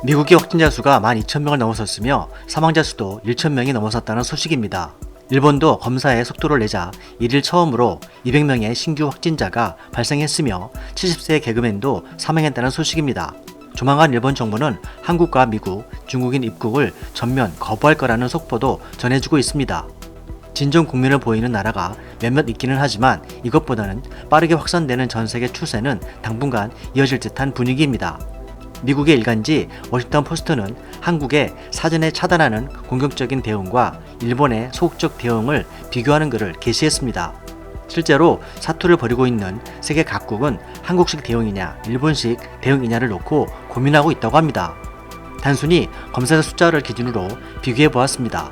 미국의 확진자 수가 12,000명을 넘어섰으며 사망자 수도 1,000명이 넘어섰다는 소식입니다. 일본도 검사에 속도를 내자 1일 처음으로 200명의 신규 확진자가 발생했으며 70세 개그맨도 사망했다는 소식입니다. 조만간 일본 정부는 한국과 미국, 중국인 입국을 전면 거부할 거라는 속보도 전해지고 있습니다. 진정 국면을 보이는 나라가 몇몇 있기는 하지만 이것보다는 빠르게 확산되는 전 세계 추세는 당분간 이어질 듯한 분위기입니다. 미국의 일간지 워싱턴 포스트는 한국의 사전에 차단하는 공격적인 대응과 일본의 소극적 대응을 비교하는 글을 게시했습니다. 실제로 사투를 벌이고 있는 세계 각국은 한국식 대응이냐 일본식 대응이냐를 놓고 고민하고 있다고 합니다. 단순히 검사자 숫자를 기준으로 비교해 보았습니다.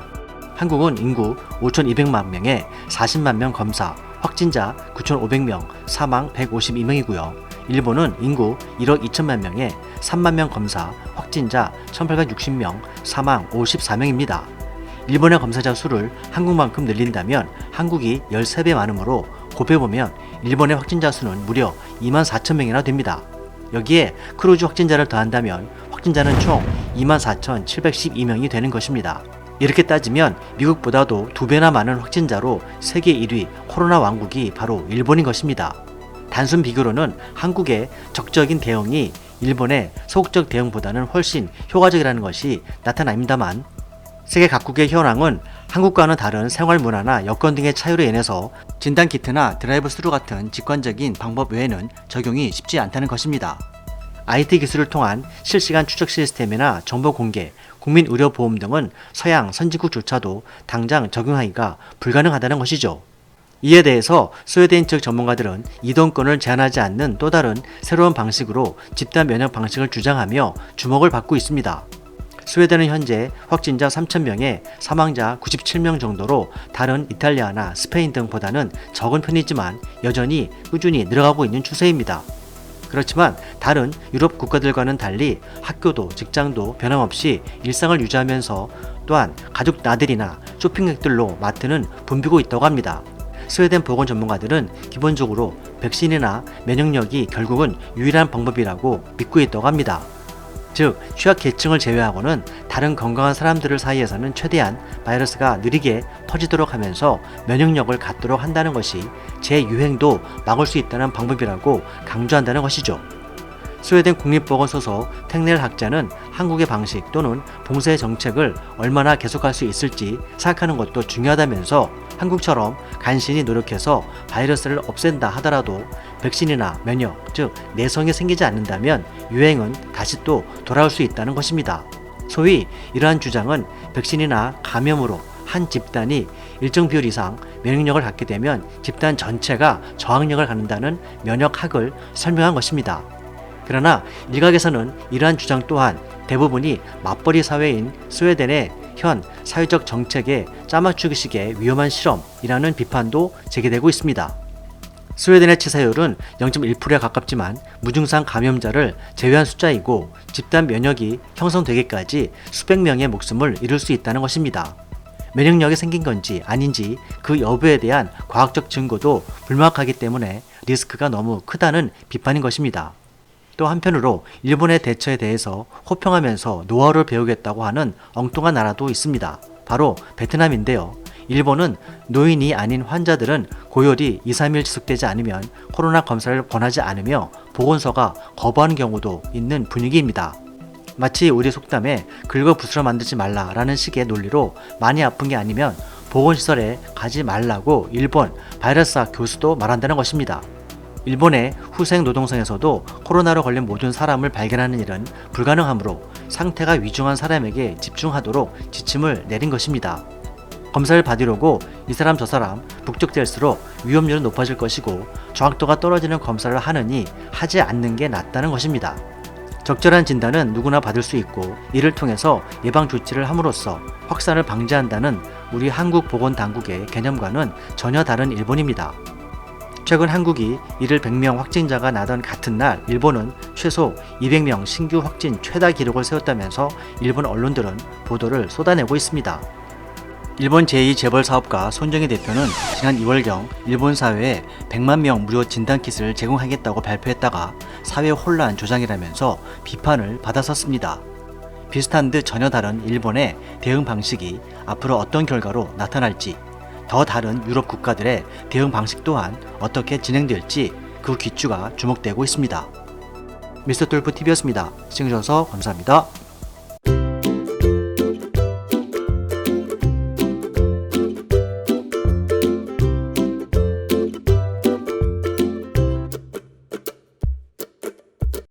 한국은 인구 5,200만 명에 40만 명 검사, 확진자 9,500명, 사망 152명이고요. 일본은 인구 1억 2천만 명에 3만 명 검사, 확진자 1,860명, 사망 54명입니다. 일본의 검사자 수를 한국만큼 늘린다면 한국이 13배 많으므로 곱해보면 일본의 확진자 수는 무려 24,000명이나 됩니다. 여기에 크루즈 확진자를 더한다면 확진자는 총 24,712명이 되는 것입니다. 이렇게 따지면 미국보다도 2배나 많은 확진자로 세계 1위 코로나 왕국이 바로 일본인 것입니다. 단순 비교로는 한국의 적극적인 대응이 일본의 소극적 대응보다는 훨씬 효과적이라는 것이 나타납니다만 세계 각국의 현황은 한국과는 다른 생활 문화나 여건 등의 차이로 인해서 진단키트나 드라이브 스루 같은 직관적인 방법 외에는 적용이 쉽지 않다는 것입니다. IT 기술을 통한 실시간 추적 시스템이나 정보 공개, 국민의료보험 등은 서양 선진국조차도 당장 적용하기가 불가능하다는 것이죠. 이에 대해서 스웨덴 측 전문가들은 이동권을 제한하지 않는 또 다른 새로운 방식으로 집단 면역 방식을 주장하며 주목을 받고 있습니다. 스웨덴은 현재 확진자 3,000명에 사망자 97명 정도로 다른 이탈리아나 스페인 등보다는 적은 편이지만 여전히 꾸준히 늘어가고 있는 추세입니다. 그렇지만 다른 유럽 국가들과는 달리 학교도 직장도 변함없이 일상을 유지하면서 또한 가족 나들이나 쇼핑객들로 마트는 붐비고 있다고 합니다. 스웨덴 보건 전문가들은 기본적으로 백신이나 면역력이 결국은 유일한 방법이라고 믿고 있다고 합니다. 즉, 취약계층을 제외하고는 다른 건강한 사람들 사이에서는 최대한 바이러스가 느리게 퍼지도록 하면서 면역력을 갖도록 한다는 것이 재유행도 막을 수 있다는 방법이라고 강조한다는 것이죠. 스웨덴 국립보건 소속 텍넬 학자는 한국의 방식 또는 봉쇄 정책을 얼마나 계속할 수 있을지 생각하는 것도 중요하다면서 한국처럼 간신히 노력해서 바이러스를 없앤다 하더라도 백신이나 면역, 즉 내성이 생기지 않는다면 유행은 다시 또 돌아올 수 있다는 것입니다. 소위 이러한 주장은 백신이나 감염으로 한 집단이 일정 비율 이상 면역력을 갖게 되면 집단 전체가 저항력을 갖는다는 면역학을 설명한 것입니다. 그러나 일각에서는 이러한 주장 또한 대부분이 맞벌이 사회인 스웨덴의 현 사회적 정책의 짜맞추기식의 위험한 실험이라는 비판도 제기되고 있습니다. 스웨덴의 치사율은 0.1%에 가깝지만 무증상 감염자를 제외한 숫자이고 집단 면역이 형성되기까지 수백 명의 목숨을 잃을 수 있다는 것입니다. 면역력이 생긴 건지 아닌지 그 여부에 대한 과학적 증거도 불명확하기 때문에 리스크가 너무 크다는 비판인 것입니다. 또 한편으로 일본의 대처에 대해서 호평하면서 노하우를 배우겠다고 하는 엉뚱한 나라도 있습니다. 바로 베트남인데요. 일본은 노인이 아닌 환자들은 고열이 2-3일 지속되지 않으면 코로나 검사를 권하지 않으며 보건소가 거부하는 경우도 있는 분위기입니다. 마치 우리 속담에 긁어 부스러 만들지 말라라는 식의 논리로 많이 아픈 게 아니면 보건시설에 가지 말라고 일본 바이러스학 교수도 말한다는 것입니다. 일본의 후생 노동성에서도 코로나로 걸린 모든 사람을 발견하는 일은 불가능하므로 상태가 위중한 사람에게 집중하도록 지침을 내린 것입니다. 검사를 받으려고 이 사람 저 사람 북적댈수록 위험률은 높아질 것이고 정확도가 떨어지는 검사를 하느니 하지 않는 게 낫다는 것입니다. 적절한 진단은 누구나 받을 수 있고 이를 통해서 예방 조치를 함으로써 확산을 방지한다는 우리 한국 보건당국의 개념과는 전혀 다른 일본입니다. 최근 한국이 일일 100명 확진자가 나던 같은 날 일본은 최소 200명 신규 확진 최다 기록을 세웠다면서 일본 언론들은 보도를 쏟아내고 있습니다. 일본 제2재벌사업가 손정희 대표는 지난 2월경 일본 사회에 100만 명 무료 진단킷을 제공하겠다고 발표했다가 사회 혼란 조장이라면서 비판을 받았었습니다. 비슷한 듯 전혀 다른 일본의 대응 방식이 앞으로 어떤 결과로 나타날지, 더 다른 유럽 국가들의 대응 방식 또한 어떻게 진행될지 그 귀추가 주목되고 있습니다. 미스터 똘프 TV였습니다. 시청해주셔서 감사합니다.